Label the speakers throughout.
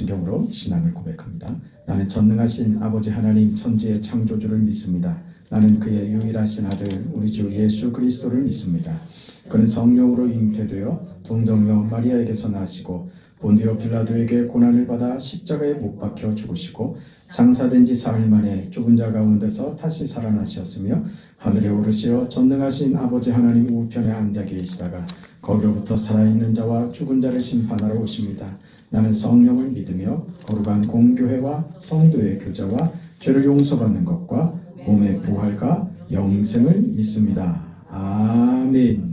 Speaker 1: 성경으로 신앙을 고백합니다. 나는 전능하신 아버지 하나님 천지의 창조주를 믿습니다. 나는 그의 유일하신 아들 우리 주 예수 그리스도를 믿습니다. 그는 성령으로 잉태되어 동정녀 마리아에게서 나시고 본디오 빌라도에게 고난을 받아 십자가에 못 박혀 죽으시고 장사된 지 사흘 만에 죽은 자 가운데서 다시 살아나셨으며 하늘에 오르시어 전능하신 아버지 하나님 우편에 앉아 계시다가 거기로부터 살아있는 자와 죽은 자를 심판하러 오십니다. 나는 성령을 믿으며 거룩한 공교회와 성도의 교제와 죄를 용서받는 것과 몸의 부활과 영생을 믿습니다. 아멘.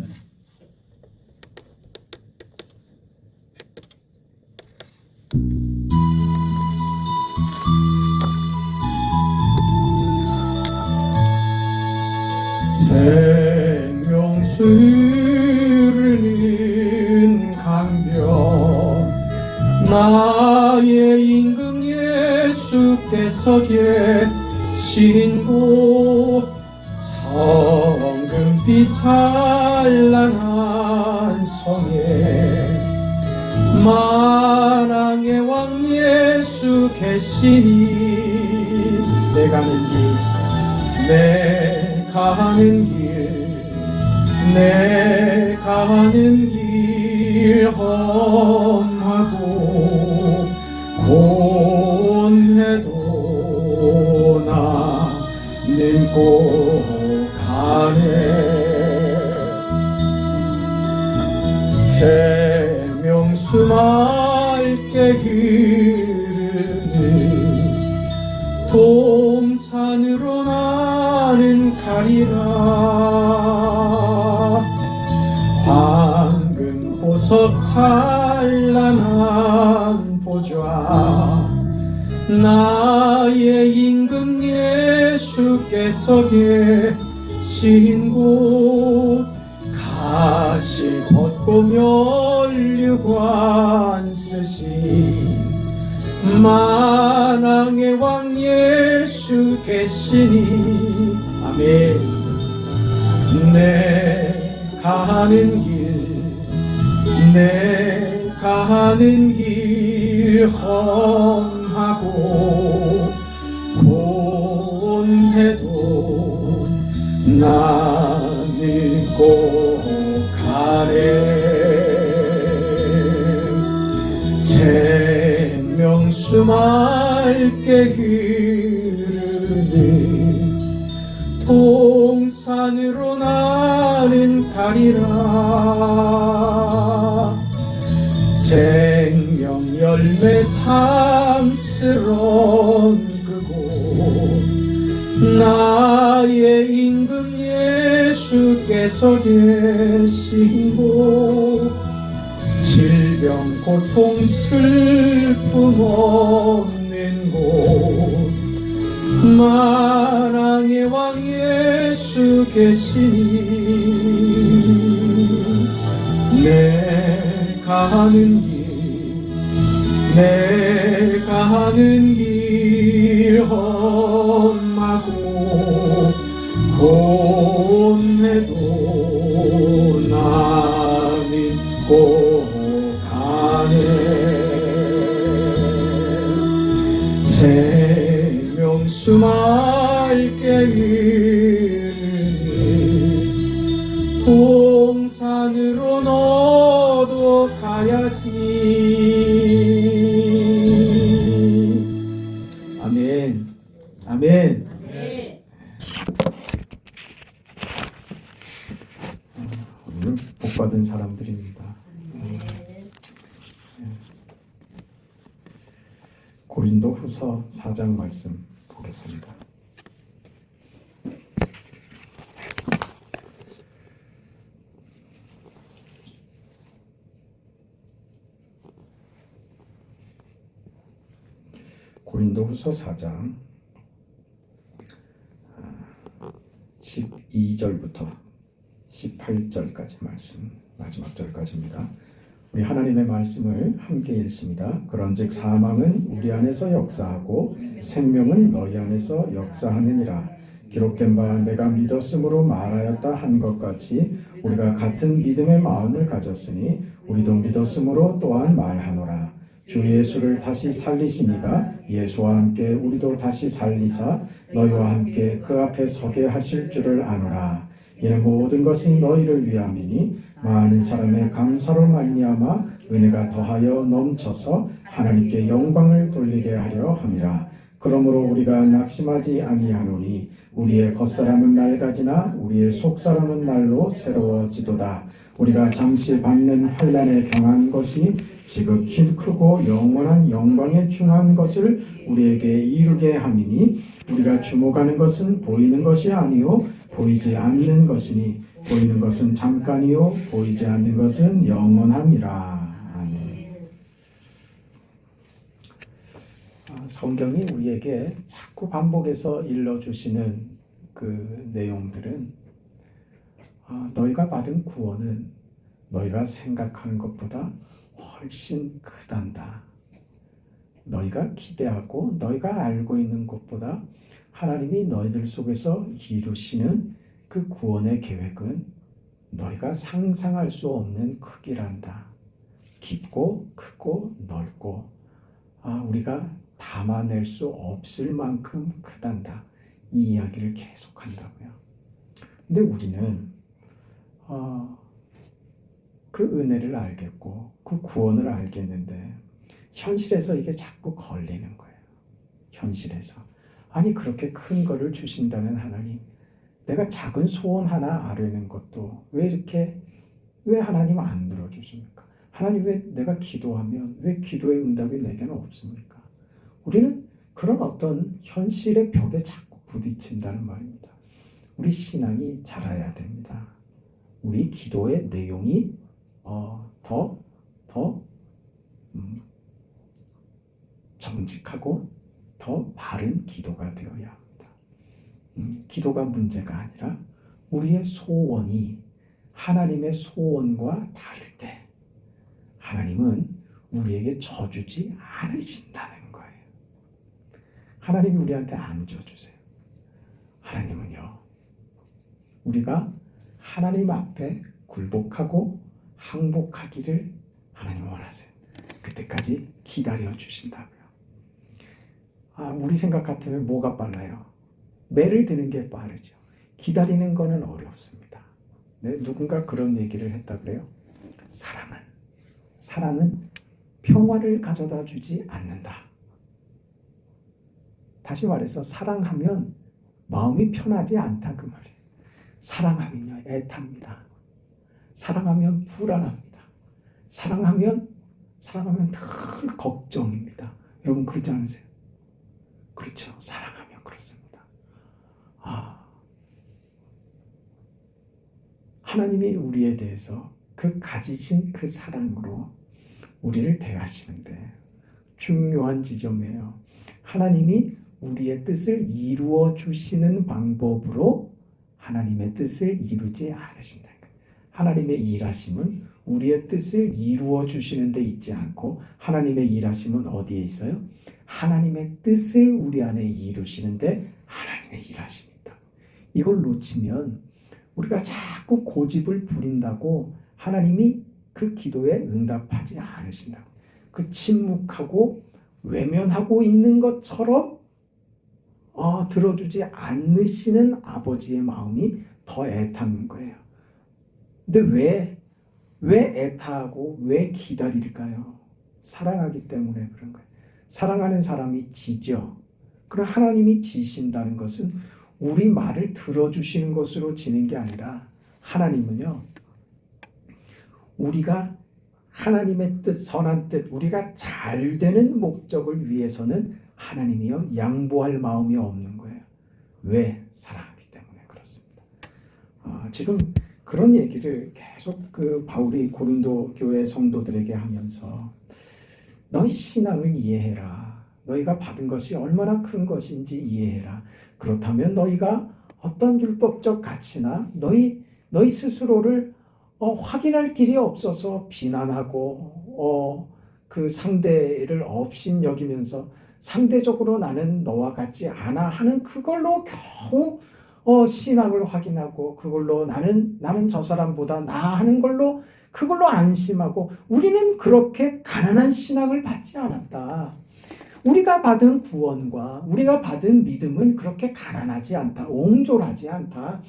Speaker 1: 생명수를 인 강변 나의 임금 예수께서 계신 곳 정금빛 찬란한 성에 만왕의 왕 예수 계시니 내 가는 길 험하고 곤해도 나는 꼭 가네. 생명수 맑게 흐르는 동산으로 나는 가리라. 황금 보석 찬란한 보좌 나의 임금 예수께서 계신 곳 가시 벗고 면류관 쓰신 만왕의 왕 예수 계시니 아멘. 내 가는 길 험하고 곤해도 나는 꼭 가네. 생명수 맑게 흐르는 동산으로 나는 가리라. 생명 열매 탐스런 그곳 나의 임금 예수께서 계신 곳 질병 고통 슬픔 없는 곳 만왕의 왕 예수 계시니 내 가는 길 험하고 곤해도 나는 꼭 가네. 생명수 맑게 흐르는 동산으로 너도 가야지. 아멘. 아멘. 오늘 복받은 사람들입니다. 고린도 후서 4장 말씀 보겠습니다. 고린도 후서 4장 12절부터 18절까지 말씀, 마지막 절까지입니다. 우리 하나님의 말씀을 함께 읽습니다. 그런즉 사망은 우리 안에서 역사하고 생명은 너희 안에서 역사하느니라. 기록된 바 내가 믿었으므로 말하였다 한 것 같이 우리가 같은 믿음의 마음을 가졌으니 우리도 믿었으므로 또한 말하노라. 주 예수를 다시 살리시니가 예수와 함께 우리도 다시 살리사 너희와 함께 그 앞에 서게 하실 줄을 아노라. 이는 모든 것이 너희를 위함이니 많은 사람의 감사로 말미암아 은혜가 더하여 넘쳐서 하나님께 영광을 돌리게 하려 함이라. 그러므로 우리가 낙심하지 아니하노니 우리의 겉사람은 낡아지나 우리의 속사람은 날로 새로워지도다. 우리가 잠시 받는 환난에 경한 것이 지극히 크고 영원한 영광에 중한 것을 우리에게 이루게 함이니 우리가 주목하는 것은 보이는 것이 아니요 보이지 않는 것이니 보이는 것은 잠깐이요 보이지 않는 것은 영원함이라. 아멘. 성경이 우리에게 자꾸 반복해서 일러주시는 그 내용들은 너희가 받은 구원은 너희가 생각하는 것보다 훨씬 크단다. 너희가 기대하고 너희가 알고 있는 것보다 하나님이 너희들 속에서 이루시는 그 구원의 계획은 너희가 상상할 수 없는 크기란다. 깊고 크고 넓고 우리가 담아낼 수 없을 만큼 크단다. 이 이야기를 계속한다고요. 근데 우리는 그 은혜를 알겠고 그 구원을 알겠는데 현실에서 이게 자꾸 걸리는 거예요. 현실에서. 아니 그렇게 큰 거를 주신다는 하나님, 내가 작은 소원 하나 아뢰는 것도 왜 하나님 안 들어주십니까? 하나님 왜 내가 기도하면 왜 기도의 응답이 내게는 없습니까? 우리는 그런 어떤 현실의 벽에 자꾸 부딪힌다는 말입니다. 우리 신앙이 자라야 됩니다. 우리 기도의 내용이 더 정직하고 더 바른 기도가 되어야 합니다. 기도가 문제가 아니라 우리의 소원이 하나님의 소원과 다를 때 하나님은 우리에게 져주지 않으신다는 거예요. 하나님이 우리한테 안 져주세요. 하나님은요, 우리가 하나님 앞에 굴복하고 항복하기를 하나님 원하세요. 그때까지 기다려 주신다고요. 우리 생각 같으면 뭐가 빨라요? 매를 드는 게 빠르죠. 기다리는 거는 어렵습니다. 네, 누군가 그런 얘기를 했다 그래요. 사랑은 평화를 가져다 주지 않는다. 다시 말해서 사랑하면 마음이 편하지 않다 그 말이에요. 사랑하면요 애탑니다. 사랑하면 불안합니다. 사랑하면 늘 걱정입니다. 여러분 그렇지 않으세요? 그렇죠. 사랑하면 그렇습니다. 하나님이 우리에 대해서 그 가지신 그 사랑으로 우리를 대하시는데 중요한 지점이에요. 하나님이 우리의 뜻을 이루어 주시는 방법으로 하나님의 뜻을 이루지 않으신다. 하나님의 일하심은 우리의 뜻을 이루어 주시는 데 있지 않고 하나님의 일하심은 어디에 있어요? 하나님의 뜻을 우리 안에 이루시는데 하나님의 일하심이다. 이걸 놓치면 우리가 자꾸 고집을 부린다고 하나님이 그 기도에 응답하지 않으신다고. 그 침묵하고 외면하고 있는 것처럼 들어주지 않으시는 아버지의 마음이 더 애타는 거예요. 근데 왜 애타하고 왜 기다릴까요? 사랑하기 때문에 그런 거예요. 사랑하는 사람이 지죠. 그럼 하나님이 지신다는 것은 우리 말을 들어주시는 것으로 지는 게 아니라 하나님은요, 우리가 하나님의 뜻, 선한 뜻, 우리가 잘 되는 목적을 위해서는 하나님이요 양보할 마음이 없는 거예요. 왜? 사랑하기 때문에 그렇습니다. 지금 그런 얘기를 계속 그 바울이 고린도 교회 성도들에게 하면서 너희 신앙을 이해해라. 너희가 받은 것이 얼마나 큰 것인지 이해해라. 그렇다면 너희가 어떤 율법적 가치나 너희 스스로를 확인할 길이 없어서 비난하고 그 상대를 업신여기면서 상대적으로 나는 너와 같지 않아 하는 그걸로 겨우 신앙을 확인하고 그걸로 나는 저 사람보다 나아 하는 걸로
Speaker 2: 그걸로 안심하고 우리는 그렇게 가난한 신앙을 받지 않았다. 우리가 받은 구원과 우리가 받은 믿음은 그렇게 가난하지 않다. 옹졸하지 않다.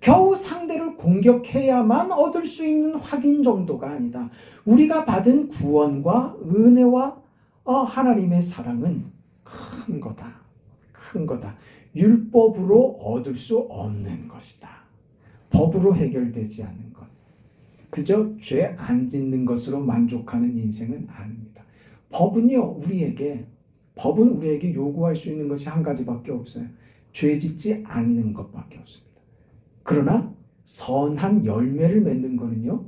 Speaker 2: 겨우 상대를 공격해야만 얻을 수 있는 확인 정도가 아니다. 우리가 받은 구원과 은혜와 하나님의 사랑은 큰 거다. 큰 거다. 율법으로 얻을 수 없는 것이다. 법으로 해결되지 않는 것. 그저 죄 안 짓는 것으로 만족하는 인생은 아닙니다. 법은 우리에게 요구할 수 있는 것이 한 가지밖에 없어요. 죄 짓지 않는 것밖에 없습니다. 그러나 선한 열매를 맺는 것은요,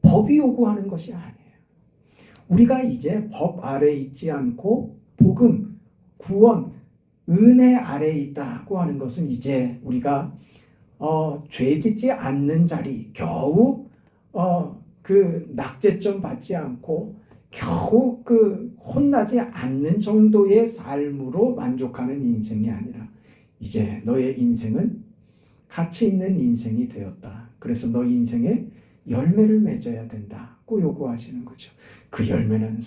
Speaker 2: 법이 요구하는 것이 아니에요. 우리가 이제 법 아래에 있지 않고 복음, 구원, 은혜 아래에 있다고 하는 것은 이제 우리가 죄 짓지 않는 자리, 겨우 그 낙제점 받지 않고 겨우 그 혼나지 않는 정도의 삶으로 만족하는 인생이 아니라 이제 너의 인생은 가치 있는 인생이 되었다. 그래서 너 인생에 열매를 맺어야 된다고 요구하시는 거죠. 그 열매는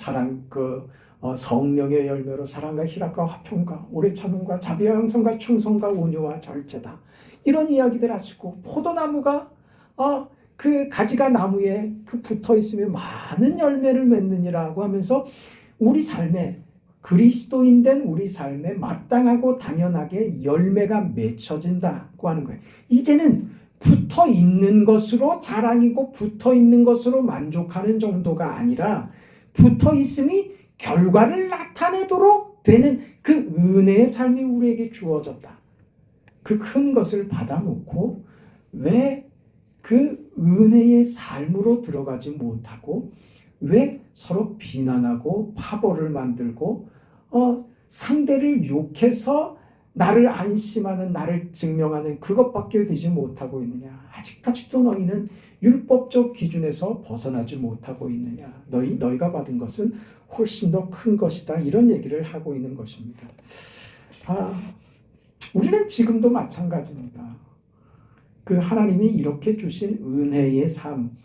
Speaker 2: 성령의 열매로 사랑과 희락과 화평과 오래 참음과 자비와 양선과 충성과 온유와 절제다. 이런 이야기들 하시고 포도나무가 그 가지가 나무에 붙어 있으면 많은 열매를 맺느니라고 하면서 우리 삶에 그리스도인 된 우리 삶에 마땅하고 당연하게 열매가 맺혀진다고 하는 거예요. 이제는 붙어 있는 것으로 자랑이고 붙어 있는 것으로 만족하는 정도가 아니라 붙어 있음이 결과를 나타내도록 되는 그 은혜의 삶이 우리에게 주어졌다. 그 큰 것을 받아놓고 왜 그 은혜의 삶으로 들어가지 못하고 왜 서로 비난하고 파벌을 만들고 상대를 욕해서 나를 안심하는, 나를 증명하는 그것밖에 되지 못하고 있느냐. 아직까지도 너희는 율법적 기준에서 벗어나지 못하고 있느냐. 너희가 받은 것은 훨씬 더 큰 것이다. 이런 얘기를 하고 있는 것입니다. 우리는 지금도 마찬가지입니다. 그 하나님이 이렇게 주신 은혜의 삶,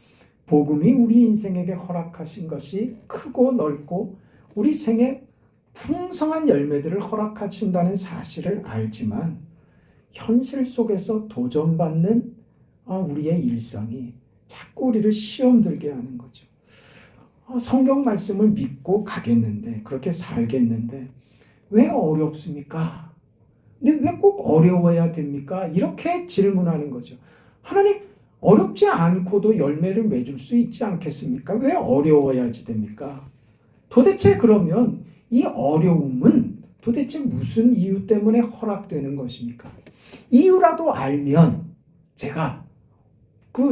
Speaker 2: 복음이 우리 인생에게 허락하신 것이 크고 넓고 우리 생에 풍성한 열매들을 허락하신다는 사실을 알지만 현실 속에서 도전받는 우리의 일상이 자꾸 우리를 시험 들게 하는 거죠. 성경 말씀을 믿고 가겠는데, 그렇게 살겠는데 왜 어렵습니까? 근데 왜 꼭 어려워야 됩니까? 이렇게 질문하는 거죠. 하나님, 어렵지 않고도 열매를 맺을 수 있지 않겠습니까? 왜 어려워야지 됩니까? 도대체 그러면 이 어려움은 도대체 무슨 이유 때문에 허락되는 것입니까? 이유라도 알면 제가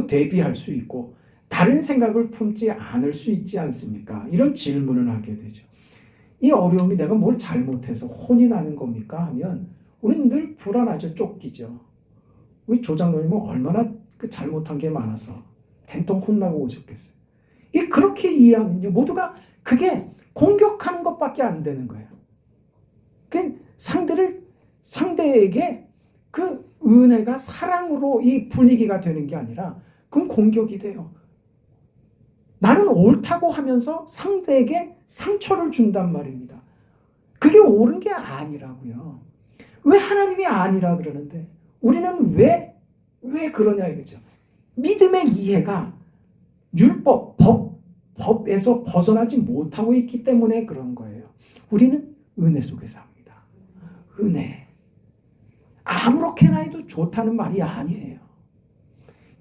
Speaker 2: 대비할 수 있고 다른 생각을 품지 않을 수 있지 않습니까? 이런 질문을 하게 되죠. 이 어려움이 내가 뭘 잘못해서 혼이 나는 겁니까? 하면 우리는 늘 불안하죠. 쫓기죠. 우리 조장로님은 얼마나 잘못한 게 많아서 된통 혼나고 오셨겠어요. 그렇게 이해하면요, 모두가 그게 공격하는 것밖에 안 되는 거예요. 상대에게 그 은혜가 사랑으로 이 분위기가 되는 게 아니라 그건 공격이 돼요. 나는 옳다고 하면서 상대에게 상처를 준단 말입니다. 그게 옳은 게 아니라고요. 왜 하나님이 아니라 그러는데 우리는 왜 그러냐 이거죠. 믿음의 이해가 율법, 법에서 벗어나지 못하고 있기 때문에 그런 거예요. 우리는 은혜 속에서 합니다. 은혜. 아무렇게나 해도 좋다는 말이 아니에요.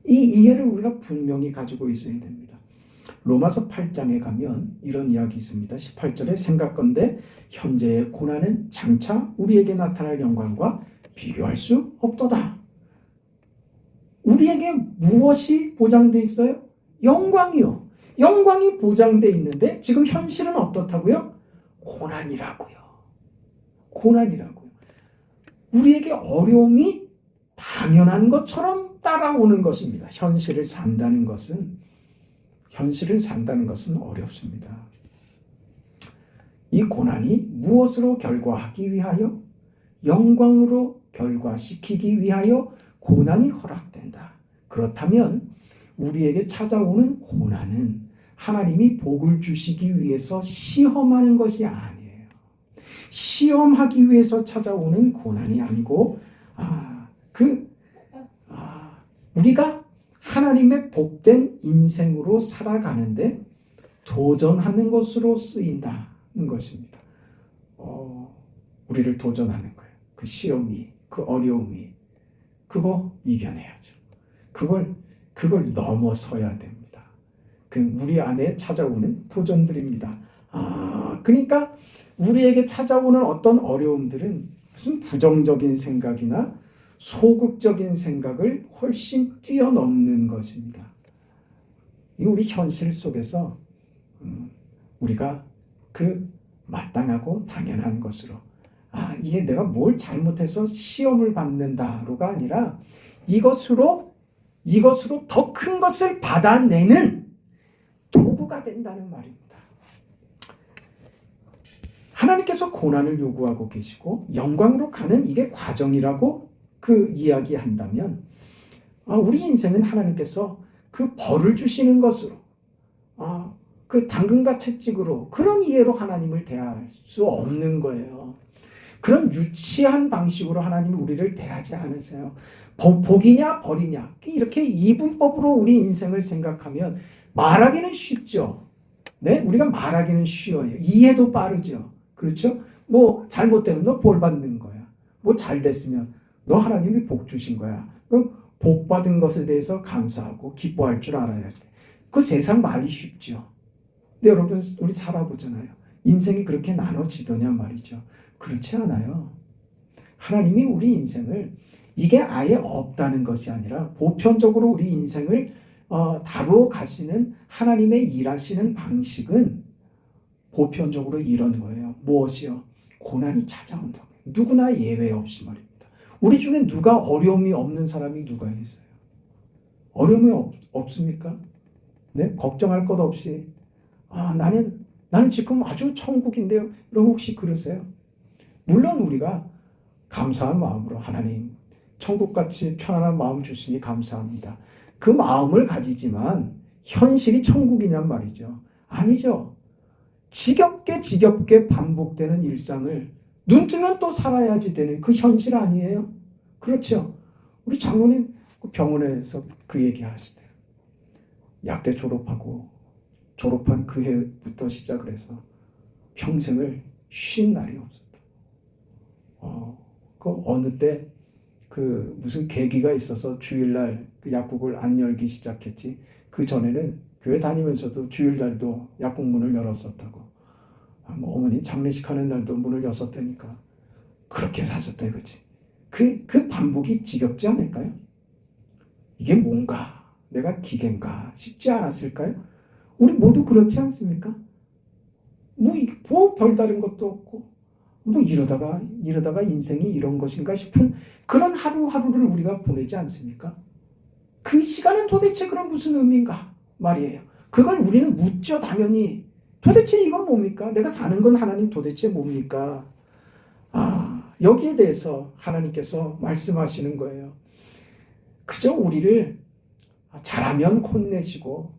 Speaker 2: 이 이해를 우리가 분명히 가지고 있어야 됩니다. 로마서 8장에 가면 이런 이야기 있습니다. 18절에 생각건대 현재의 고난은 장차 우리에게 나타날 영광과 비교할 수 없도다. 우리에게 무엇이 보장돼 있어요? 영광이요. 영광이 보장돼 있는데 지금 현실은 어떻다고요? 고난이라고요. 우리에게 어려움이 당연한 것처럼 따라오는 것입니다. 현실을 산다는 것은 어렵습니다. 이 고난이 무엇으로 결과하기 위하여? 영광으로 결과시키기 위하여 고난이 허락된다. 그렇다면 우리에게 찾아오는 고난은 하나님이 복을 주시기 위해서 시험하는 것이 아니에요. 시험하기 위해서 찾아오는 고난이 아니고 우리가 하나님의 복된 인생으로 살아가는데 도전하는 것으로 쓰인다는 것입니다. 우리를 도전하는 거예요. 그 시험이, 그 어려움이, 그거 이겨내야죠. 그걸 넘어서야 됩니다. 그 우리 안에 찾아오는 도전들입니다. 그러니까 우리에게 찾아오는 어떤 어려움들은 무슨 부정적인 생각이나 소극적인 생각을 훨씬 뛰어넘는 것입니다. 이 우리 현실 속에서 우리가 그 마땅하고 당연한 것으로 이게 내가 뭘 잘못해서 시험을 받는다로가 아니라 이것으로 더 큰 것을 받아내는 도구가 된다는 말입니다. 하나님께서 고난을 요구하고 계시고 영광으로 가는 이게 과정이라고 그 이야기한다면 우리 인생은 하나님께서 그 벌을 주시는 것으로 그 당근과 채찍으로 그런 이해로 하나님을 대할 수 없는 거예요. 그런 유치한 방식으로 하나님이 우리를 대하지 않으세요. 복이냐 벌이냐 이렇게 이분법으로 우리 인생을 생각하면 말하기는 쉽죠. 네, 우리가 말하기는 쉬워요. 이해도 빠르죠. 그렇죠? 뭐 잘못되면 너 볼 받는 거야. 뭐 잘 됐으면 너 하나님이 복 주신 거야. 그럼 복 받은 것에 대해서 감사하고 기뻐할 줄 알아야지. 그 세상 말이 쉽죠. 근데 여러분 우리 살아보잖아요. 인생이 그렇게 나눠지더냐 말이죠. 그렇지 않아요. 하나님이 우리 인생을 이게 아예 없다는 것이 아니라 보편적으로 우리 인생을 다루어 가시는 하나님의 일하시는 방식은 보편적으로 이런 거예요. 무엇이요? 고난이 찾아온다고요. 누구나 예외 없이 말입니다. 우리 중에 누가 어려움이 없는 사람이 누가 있어요? 어려움이 없습니까? 네? 걱정할 것 없이 나는 지금 아주 천국인데요. 여러분 혹시 그러세요? 물론 우리가 감사한 마음으로 하나님 천국같이 편안한 마음 주시니 감사합니다. 그 마음을 가지지만 현실이 천국이냔 말이죠. 아니죠. 지겹게 반복되는 일상을 눈 뜨면 또 살아야지 되는 그 현실 아니에요? 그렇죠. 우리 장로님 병원에서 그 얘기 하시대요. 약대 졸업한 그 해부터 시작을 해서 평생을 쉰 날이 없었다. 그 어느 때 그 무슨 계기가 있어서 주일날 그 약국을 안 열기 시작했지. 그 전에는 교회 다니면서도 주일날도 약국 문을 열었었다고. 뭐 어머니 장례식 하는 날도 문을 여셨다니까. 그렇게 사셨다 그치? 그 반복이 지겹지 않을까요? 이게 뭔가 내가 기계인가 싶지 않았을까요? 우리 모두 그렇지 않습니까? 뭐 별다른 것도 없고 뭐 이러다가 인생이 이런 것인가 싶은 그런 하루하루를 우리가 보내지 않습니까? 그 시간은 도대체 그럼 무슨 의미인가 말이에요. 그걸 우리는 묻죠. 당연히. 도대체 이건 뭡니까? 내가 사는 건 하나님 도대체 뭡니까? 여기에 대해서 하나님께서 말씀하시는 거예요. 그저 우리를 잘하면 혼내시고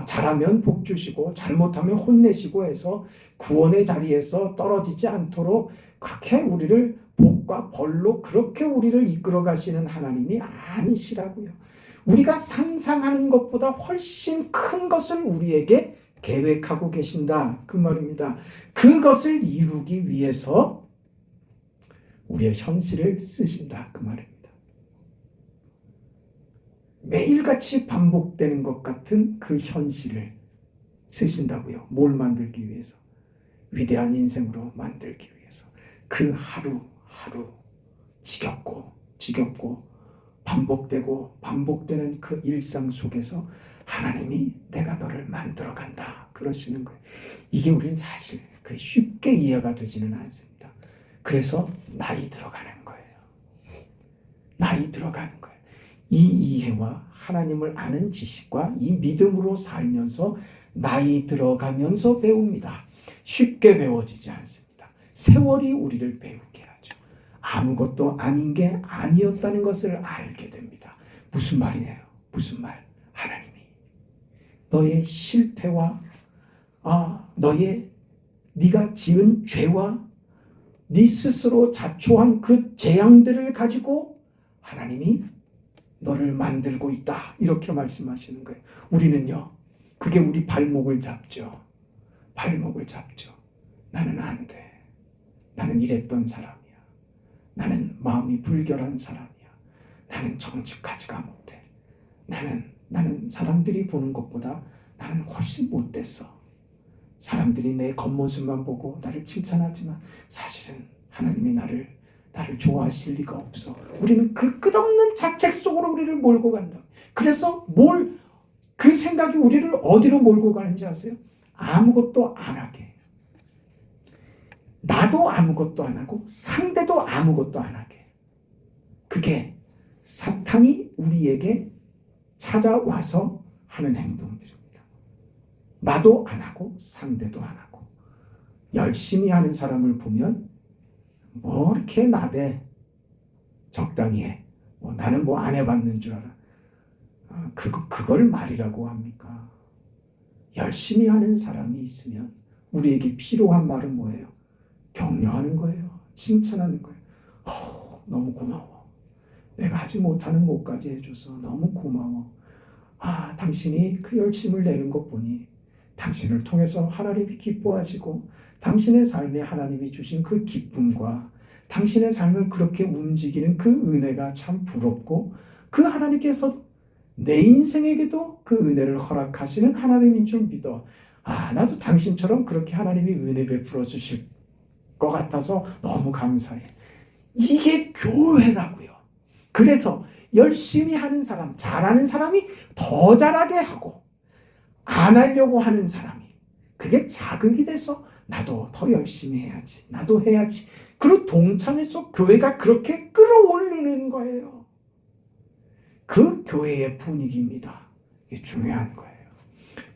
Speaker 2: 잘하면 복 주시고 잘못하면 혼내시고 해서 구원의 자리에서 떨어지지 않도록 그렇게 우리를 복과 벌로 그렇게 우리를 이끌어 가시는 하나님이 아니시라고요. 우리가 상상하는 것보다 훨씬 큰 것을 우리에게 계획하고 계신다 그 말입니다. 그것을 이루기 위해서 우리의 현실을 쓰신다 그 말입니다. 매일같이 반복되는 것 같은 그 현실을 쓰신다고요. 뭘 만들기 위해서? 위대한 인생으로 만들기 위해서. 그 하루하루 지겹고 반복되는 그 일상 속에서 하나님이 내가 너를 만들어간다 그러시는 거예요. 이게 우리는 사실 쉽게 이해가 되지는 않습니다. 그래서 나이 들어가는 거예요. 이 이해와 하나님을 아는 지식과 이 믿음으로 살면서 나이 들어가면서 배웁니다. 쉽게 배워지지 않습니다. 세월이 우리를 배우게 하죠. 아무것도 아닌 게 아니었다는 것을 알게 됩니다. 무슨 말이에요? 무슨 말? 하나님이 너의 실패와 너의 네가 지은 죄와 네 스스로 자초한 그 재앙들을 가지고 하나님이 너를 만들고 있다. 이렇게 말씀하시는 거예요. 우리는요, 그게 우리 발목을 잡죠. 발목을 잡죠. 나는 안 돼. 나는 이랬던 사람이야. 나는 마음이 불결한 사람이야. 나는 정직하지가 못해. 나는 사람들이 보는 것보다 나는 훨씬 못됐어. 사람들이 내 겉모습만 보고 나를 칭찬하지만 사실은 하나님이 나를 좋아하실 리가 없어. 우리는 그 끝없는 자책 속으로 우리를 몰고 간다. 그래서 그 생각이 우리를 어디로 몰고 가는지 아세요? 아무것도 안 하게. 나도 아무것도 안 하고 상대도 아무것도 안 하게. 그게 사탄이 우리에게 찾아와서 하는 행동들입니다. 나도 안 하고 상대도 안 하고. 열심히 하는 사람을 보면 뭐 이렇게 나대. 적당히 해. 나는 뭐 안 해봤는 줄 알아. 그걸 말이라고 합니까? 열심히 하는 사람이 있으면 우리에게 필요한 말은 뭐예요? 격려하는 거예요. 칭찬하는 거예요. 너무 고마워. 내가 하지 못하는 것까지 해줘서 너무 고마워. 당신이 그 열심을 내는 것 보니 당신을 통해서 하나님이 기뻐하시고 당신의 삶에 하나님이 주신 그 기쁨과 당신의 삶을 그렇게 움직이는 그 은혜가 참 부럽고 그 하나님께서 내 인생에게도 그 은혜를 허락하시는 하나님인 줄 믿어. 나도 당신처럼 그렇게 하나님이 은혜 베풀어 주실 것 같아서 너무 감사해. 이게 교회라고요. 그래서 열심히 하는 사람, 잘하는 사람이 더 잘하게 하고 안 하려고 하는 사람이 그게 자극이 돼서 나도 더 열심히 해야지. 나도 해야지. 그리고 동참해서 교회가 그렇게 끌어올리는 거예요. 그 교회의 분위기입니다. 이게 중요한 거예요.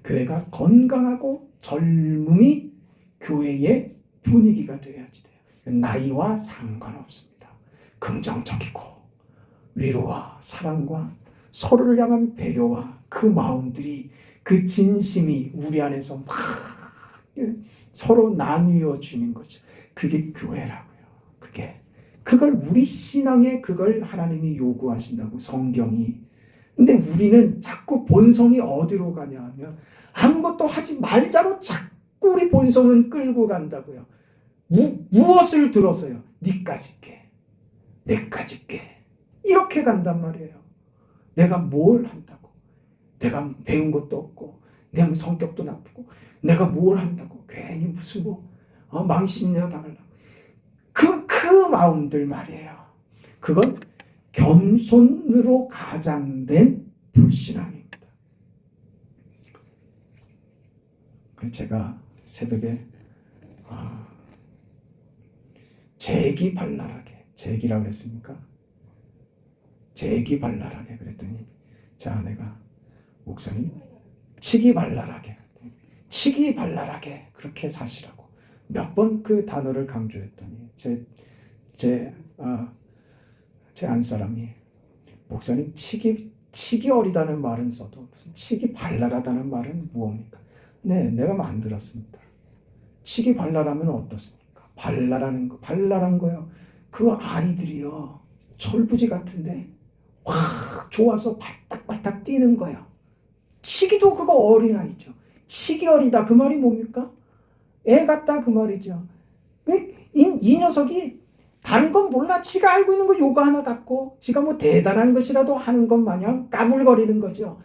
Speaker 2: 교회가 건강하고 젊음이 교회의 분위기가 돼야지 돼요. 나이와 상관없습니다. 긍정적이고 위로와 사랑과 서로를 향한 배려와 그 마음들이 그 진심이 우리 안에서 막 서로 나뉘어지는 거죠. 그게 교회라고요. 그걸 우리 신앙에 그걸 하나님이 요구하신다고 성경이. 근데 우리는 자꾸 본성이 어디로 가냐 하면 아무것도 하지 말자로 자꾸 우리 본성은 끌고 간다고요. 무엇을 들어서요? 니까짓 게, 내까짓 게 이렇게 간단 말이에요. 내가 뭘 한다고? 내가 배운 것도 없고 내 성격도 나쁘고 내가 뭘 한다고 괜히 무슨 망신이나 당하려고 그 마음들 말이에요. 그건 겸손으로 가장된 불신앙입니다. 그래서 제가 새벽에 재기발랄하게, 재기라고 그랬습니까? 재기발랄하게 그랬더니 제 아내가 목사님 치기발랄하게, 치기발랄하게 그렇게 사시라고 몇 번 그 단어를 강조했더니 제 안사람이 목사님 치기 어리다는 말은 써도 무슨 치기 발랄하다는 말은 무엇입니까? 네, 내가 만들었습니다. 치기 발랄하면 어떻습니까? 발랄한 거요. 그 아이들이요 철부지 같은데 확 좋아서 발딱발딱 뛰는 거예요. 치기도 그거 어린아이죠. 치기 어리다 그 말이 뭡니까? 애 같다 그 말이죠. 이 녀석이 다른 건 몰라. 지가 알고 있는 거 요거 하나 갖고 지가 뭐 대단한 것이라도 하는 것 마냥 까불거리는 거죠.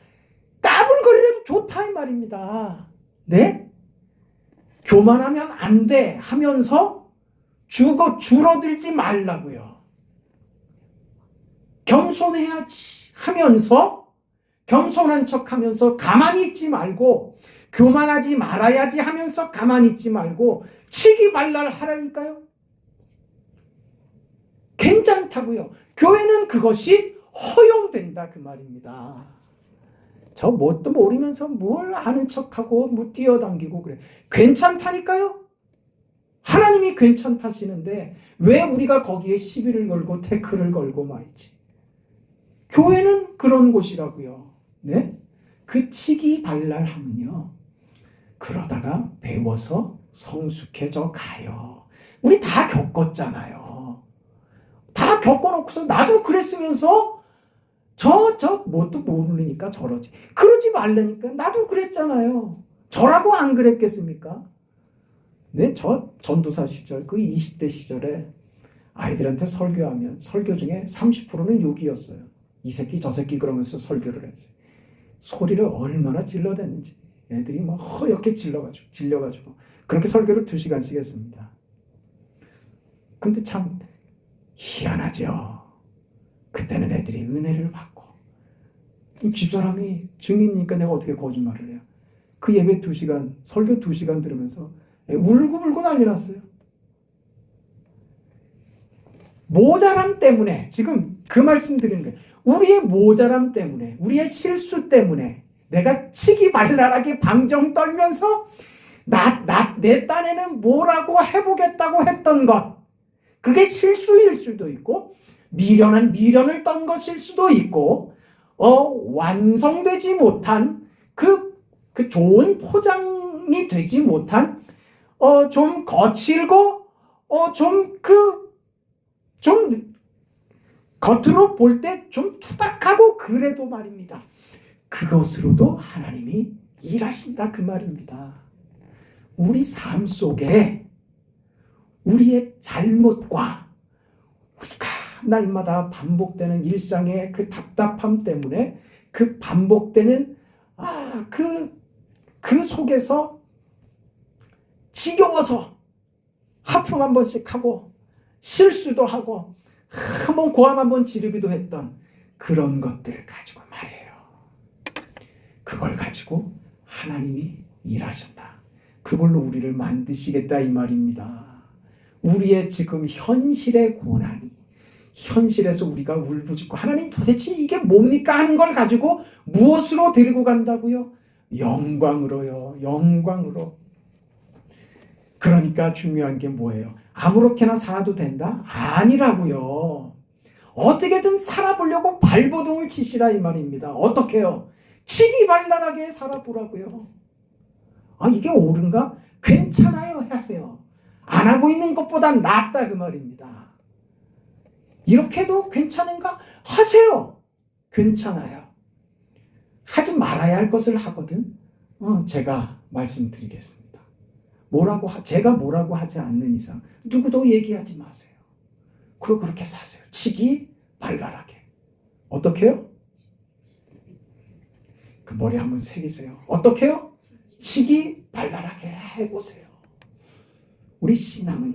Speaker 2: 까불거리려도 좋다 이 말입니다. 네? 교만하면 안 돼 하면서 줄어들지 말라고요. 겸손해야지 하면서 겸손한 척하면서 가만히 있지 말고 교만하지 말아야지 하면서 가만히 있지 말고 치기발랄 하라니까요. 괜찮다고요. 교회는 그것이 허용된다 그 말입니다. 저 뭣도 모르면서 뭘 아는 척하고 뭐 뛰어당기고 그래. 괜찮다니까요. 하나님이 괜찮다시는데 왜 우리가 거기에 시비를 걸고 태클을 걸고 말이지. 교회는 그런 곳이라고요. 네? 그 치기발랄함은요, 그러다가 배워서 성숙해져 가요. 우리 다 겪었잖아요. 다 겪어놓고서 나도 그랬으면서 뭣도 모르니까 저러지. 그러지 말라니까. 나도 그랬잖아요. 저라고 안 그랬겠습니까? 네, 저 전도사 시절, 그 20대 시절에 아이들한테 설교하면 설교 중에 30%는 욕이었어요. 이 새끼 저 새끼 그러면서 설교를 했어요. 소리를 얼마나 질러댔는지. 애들이 막 허옇게 질려가지고 그렇게 설교를 2시간씩 했습니다. 근데 참 희한하죠. 그때는 애들이 은혜를 받고, 집사람이 증인이니까 내가 어떻게 거짓말을 해요. 그 예배 2시간, 설교 2시간 들으면서 울고불고 난리 났어요. 모자람 때문에, 지금 그 말씀 드리는 거예요. 우리의 모자람 때문에, 우리의 실수 때문에 내가 치기발랄하게 방정 떨면서 내 딴에는 뭐라고 해보겠다고 했던 것, 그게 실수일 수도 있고 미련을 떤 것일 수도 있고 완성되지 못한 그 좋은 포장이 되지 못한 좀 거칠고 좀 겉으로 볼 때 좀 투박하고 그래도 말입니다. 그것으로도 하나님이 일하신다 그 말입니다. 우리 삶 속에 우리의 잘못과 우리가 날마다 반복되는 일상의 그 답답함 때문에 그 반복되는 그 속에서 지겨워서 하품 한 번씩 하고 실수도 하고 한번 고함 한번 지르기도 했던 그런 것들 가지고 말이에요. 그걸 가지고 하나님이 일하셨다. 그걸로 우리를 만드시겠다 이 말입니다. 우리의 지금 현실의 고난이, 현실에서 우리가 울부짖고 하나님 도대체 이게 뭡니까 하는 걸 가지고 무엇으로 데리고 간다고요? 영광으로요. 영광으로. 그러니까 중요한 게 뭐예요? 아무렇게나 살아도 된다? 아니라고요. 어떻게든 살아보려고 발버둥을 치시라 이 말입니다. 어떻게요? 치기발랄하게 살아보라고요. 이게 옳은가? 괜찮아요 하세요. 안 하고 있는 것보다 낫다 그 말입니다. 이렇게도 괜찮은가? 하세요. 괜찮아요. 하지 말아야 할 것을 하거든. 제가 말씀드리겠습니다. 제가 뭐라고 하지 않는 이상 누구도 얘기하지 마세요. 그리고 그렇게 사세요. 치기발랄하게. 어떻게요? 그 머리 한번 새기세요. 어떻게요? 치기발랄하게 해보세요. 우리 신앙은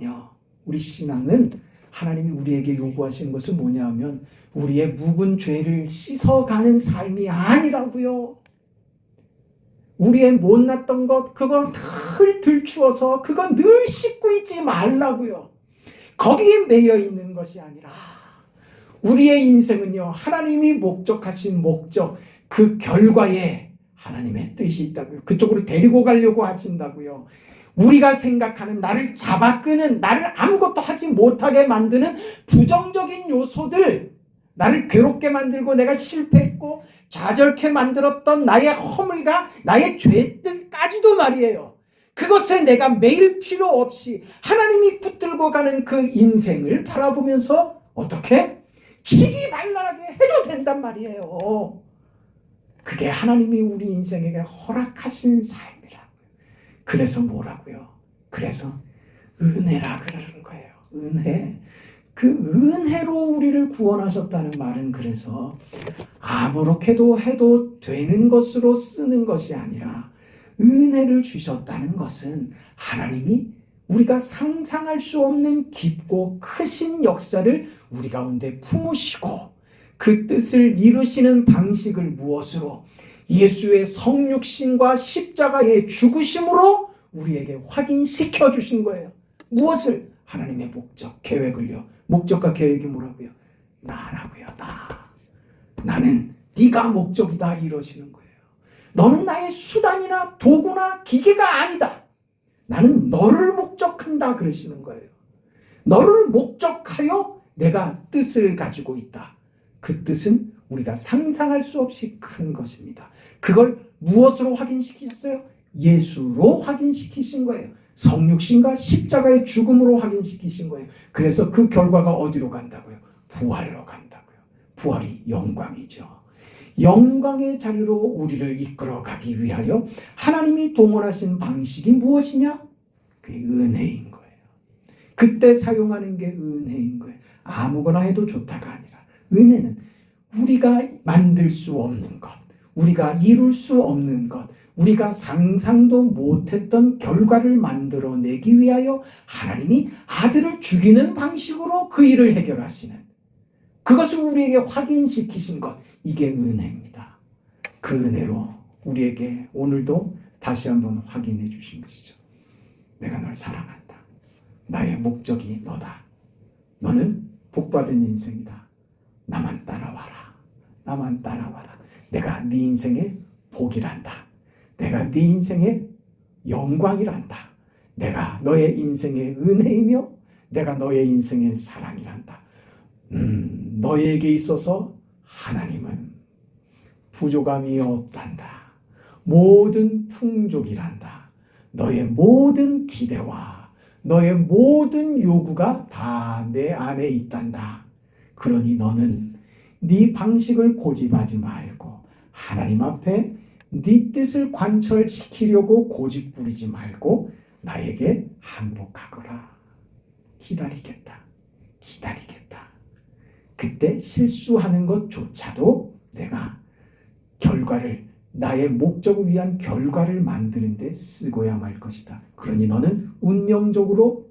Speaker 2: 하나님이 우리에게 요구하시는 것은 뭐냐 하면 우리의 묵은 죄를 씻어가는 삶이 아니라고요. 우리의 못났던 것, 그건 늘 들추어서 그건 늘 씻고 있지 말라고요. 거기에 매여 있는 것이 아니라 우리의 인생은요, 하나님이 목적하신 목적, 그 결과에 하나님의 뜻이 있다고요. 그쪽으로 데리고 가려고 하신다고요. 우리가 생각하는 나를 잡아끄는, 나를 아무것도 하지 못하게 만드는 부정적인 요소들, 나를 괴롭게 만들고 내가 실패했고 좌절케 만들었던 나의 허물과 나의 죄들까지도 말이에요. 그것에 내가 매일 필요 없이 하나님이 붙들고 가는 그 인생을 바라보면서 어떻게? 치기발랄하게 해도 된단 말이에요. 그게 하나님이 우리 인생에게 허락하신 삶이라고요. 그래서 뭐라고요? 그래서 은혜라 그러는 거예요. 은혜. 그 은혜로 우리를 구원하셨다는 말은 그래서 아무렇게도 해도 되는 것으로 쓰는 것이 아니라 은혜를 주셨다는 것은 하나님이 우리가 상상할 수 없는 깊고 크신 역사를 우리 가운데 품으시고 그 뜻을 이루시는 방식을 무엇으로? 예수의 성육신과 십자가의 죽으심으로 우리에게 확인시켜 주신 거예요. 무엇을? 하나님의 목적, 계획을요. 목적과 계획이 뭐라고요? 나라고요. 나는 네가 목적이다 이러시는 거예요. 너는 나의 수단이나 도구나 기계가 아니다. 나는 너를 목적한다 그러시는 거예요. 너를 목적하여 내가 뜻을 가지고 있다. 그 뜻은 우리가 상상할 수 없이 큰 것입니다. 그걸 무엇으로 확인시키셨어요? 예수로 확인시키신 거예요. 성육신과 십자가의 죽음으로 확인시키신 거예요. 그래서 그 결과가 어디로 간다고요? 부활로 간다고요. 부활이 영광이죠. 영광의 자리로 우리를 이끌어가기 위하여 하나님이 동원하신 방식이 무엇이냐? 그게 은혜인 거예요. 그때 사용하는 게 은혜인 거예요. 아무거나 해도 좋다가 아니라 은혜는 우리가 만들 수 없는 것, 우리가 이룰 수 없는 것, 우리가 상상도 못했던 결과를 만들어내기 위하여 하나님이 아들을 죽이는 방식으로 그 일을 해결하시는, 그것을 우리에게 확인시키신 것, 이게 은혜입니다. 그 은혜로 우리에게 오늘도 다시 한번 확인해 주신 것이죠. 내가 널 사랑한다. 나의 목적이 너다. 너는 복받은 인생이다. 나만 따라와라. 나만 따라와라. 내가 네 인생의 복이란다. 내가 네 인생의 영광이란다. 내가 너의 인생의 은혜이며 내가 너의 인생의 사랑이란다. 너에게 있어서 하나님은 부족함이 없단다. 모든 풍족이란다. 너의 모든 기대와 너의 모든 요구가 다 내 안에 있단다. 그러니 너는 네 방식을 고집하지 말고 하나님 앞에 네 뜻을 관철시키려고 고집 부리지 말고 나에게 항복하거라. 기다리겠다. 기다리겠다. 그때 실수하는 것조차도 내가 결과를, 나의 목적을 위한 결과를 만드는 데 쓰고야 말 것이다. 그러니 너는 운명적으로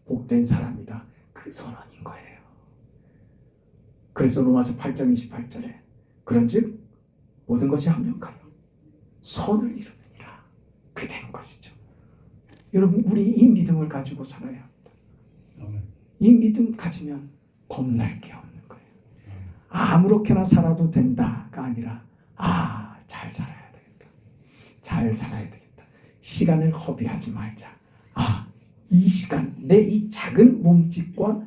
Speaker 2: 복된 사람이다. 그 선언인 거예요. 그래서 로마서 8장 28절에 그런즉 모든 것이 합력하여 선을 이루느니라. 그 된 것이죠. 여러분, 우리 이 믿음을 가지고 살아야 합니다. 이 믿음 가지면 겁날 게 없는 거예요. 아무렇게나 살아도 된다가 아니라 잘 살아야 되겠다. 잘 살아야 되겠다. 시간을 허비하지 말자. 이 시간, 내 이 작은 몸짓과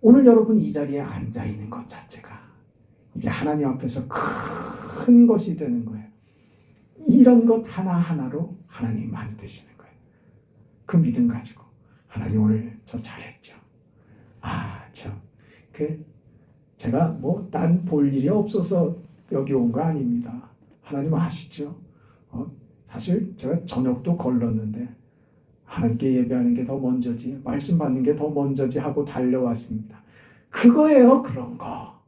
Speaker 2: 오늘 여러분 이 자리에 앉아 있는 것 자체가 이게 하나님 앞에서 큰 것이 되는 거예요. 이런 것 하나하나로 하나님이 만드시는 거예요. 그 믿음 가지고 하나님 오늘 저 잘했죠. 제가 뭐 딴 볼 일이 없어서 여기 온 거 아닙니다. 하나님 아시죠? 사실 제가 저녁도 걸렀는데 하나님께 예배하는 게 더 먼저지, 말씀 받는 게 더 먼저지 하고 달려왔습니다. 그거예요. 그런 거.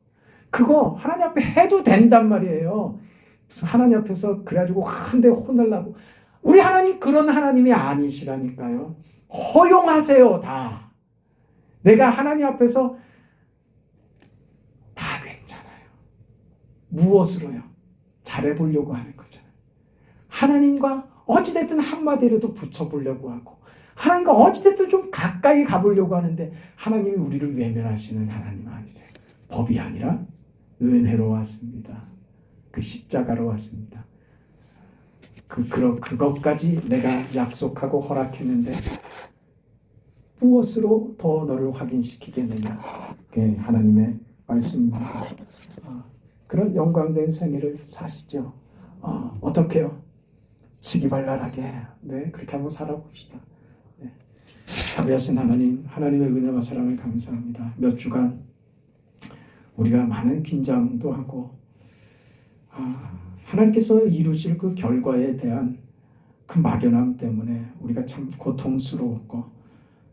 Speaker 2: 그거 하나님 앞에 해도 된단 말이에요. 무슨 하나님 앞에서 그래가지고 한 대 혼내려고. 우리 하나님 그런 하나님이 아니시라니까요. 허용하세요. 다. 내가 하나님 앞에서 다 괜찮아요. 무엇으로요? 잘해보려고 하는 거잖아요. 하나님과 어찌됐든 한마디라도 붙여보려고 하고 하나님과 어찌됐든 좀 가까이 가보려고 하는데 하나님이 우리를 외면하시는 하나님 아니세요. 법이 아니라 은혜로 왔습니다. 그 십자가로 왔습니다. 그것까지 내가 약속하고 허락했는데 무엇으로 더 너를 확인시키겠느냐. 그게 하나님의 말씀입니다. 그런 영광된 생애를 사시죠. 어떻게요? 지기발랄하게 그렇게 한번 살아봅시다. 자비하신 하나님, 하나님의 은혜와 사랑을 감사합니다. 몇 주간 우리가 많은 긴장도 하고 하나님께서 이루실 그 결과에 대한 그 막연함 때문에 우리가 참 고통스러웠고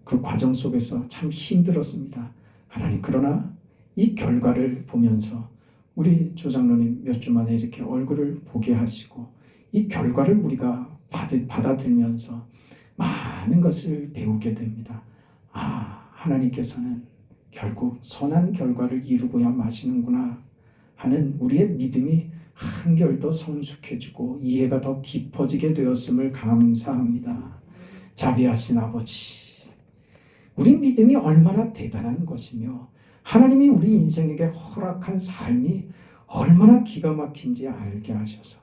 Speaker 2: 그 과정 속에서 참 힘들었습니다. 하나님, 그러나 이 결과를 보면서 우리 조장로님 몇 주 만에 이렇게 얼굴을 보게 하시고 이 결과를 우리가 받아들면서 많은 것을 배우게 됩니다. 하나님께서는 결국 선한 결과를 이루고야 마시는구나 하는 우리의 믿음이 한결 더 성숙해지고 이해가 더 깊어지게 되었음을 감사합니다. 자비하신 아버지, 우리 믿음이 얼마나 대단한 것이며 하나님이 우리 인생에게 허락한 삶이 얼마나 기가 막힌지 알게 하셔서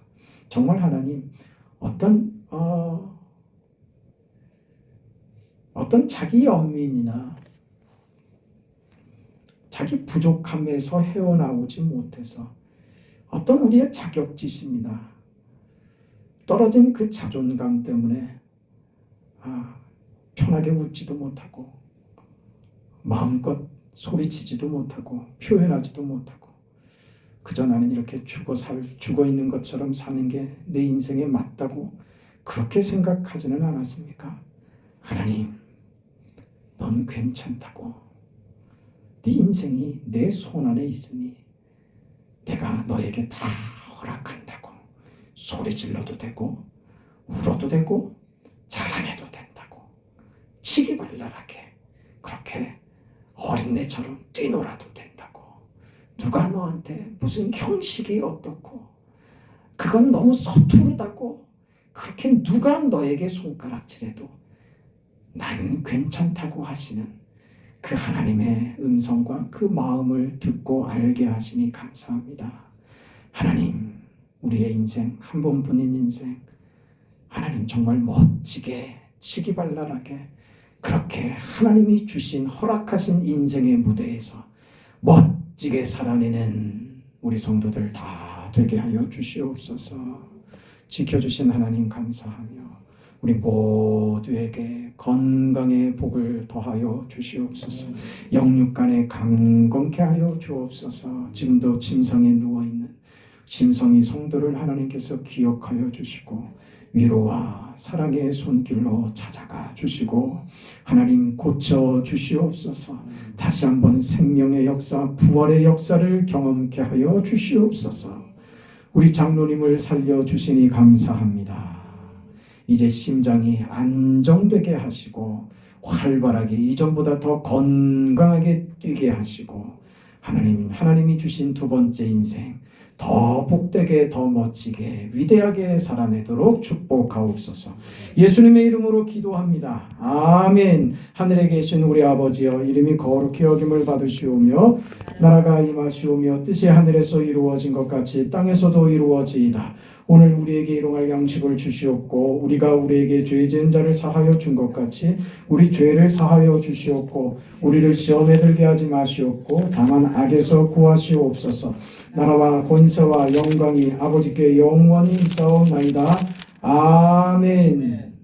Speaker 2: 정말 하나님 어떤 자기 연민이나 자기 부족함에서 헤어나오지 못해서 어떤 우리의 자격지심이나 떨어진 그 자존감 때문에 편하게 웃지도 못하고 마음껏 소리치지도 못하고 표현하지도 못하고 그저 나는 이렇게 죽어 있는 것처럼 사는 게 내 인생에 맞다고 그렇게 생각하지는 않았습니까? 하나님, 넌 괜찮다고. 네 인생이 내 손 안에 있으니 내가 너에게 다 허락한다고. 소리 질러도 되고 울어도 되고 자랑해도 된다고. 치기발랄하게 그렇게 어린애처럼 뛰놀아도 된다고. 누가 너한테 무슨 형식이 어떻고 그건 너무 서투르다고 그렇게 누가 너에게 손가락질해도 난 괜찮다고 하시는 그 하나님의 음성과 그 마음을 듣고 알게 하시니 감사합니다. 하나님, 우리의 인생, 한 번뿐인 인생, 하나님 정말 멋지게 치기발랄하게 그렇게 하나님이 주신 허락하신 인생의 무대에서 멋지게 살아내는 우리 성도들 다 되게 하여 주시옵소서. 지켜주신 하나님 감사하며 우리 모두에게 건강의 복을 더하여 주시옵소서. 영육간에 강건케 하여 주옵소서. 지금도 침상에 누워있는 심성이 성도를 하나님께서 기억하여 주시고 위로와 사랑의 손길로 찾아가 주시고 하나님 고쳐 주시옵소서. 다시 한번 생명의 역사, 부활의 역사를 경험케 하여 주시옵소서. 우리 장로님을 살려주시니 감사합니다. 이제 심장이 안정되게 하시고 활발하게 이전보다 더 건강하게 뛰게 하시고 하나님이 주신 두 번째 인생 더 복되게 더 멋지게 위대하게 살아내도록 축복하옵소서. 예수님의 이름으로 기도합니다. 아멘. 하늘에 계신 우리 아버지여, 이름이 거룩히 여김을 받으시오며 나라가 임하시오며 뜻이 하늘에서 이루어진 것 같이 땅에서도 이루어지이다. 오늘 우리에게 일용할 양식을 주시옵고 우리가 우리에게 죄 지은 자를 사하여 준 것 같이 우리 죄를 사하여 주시옵고 우리를 시험에 들게 하지 마시옵고 다만 악에서 구하시옵소서. 나라와 권세와 영광이 아버지께 영원히 있사옵나이다. 아멘.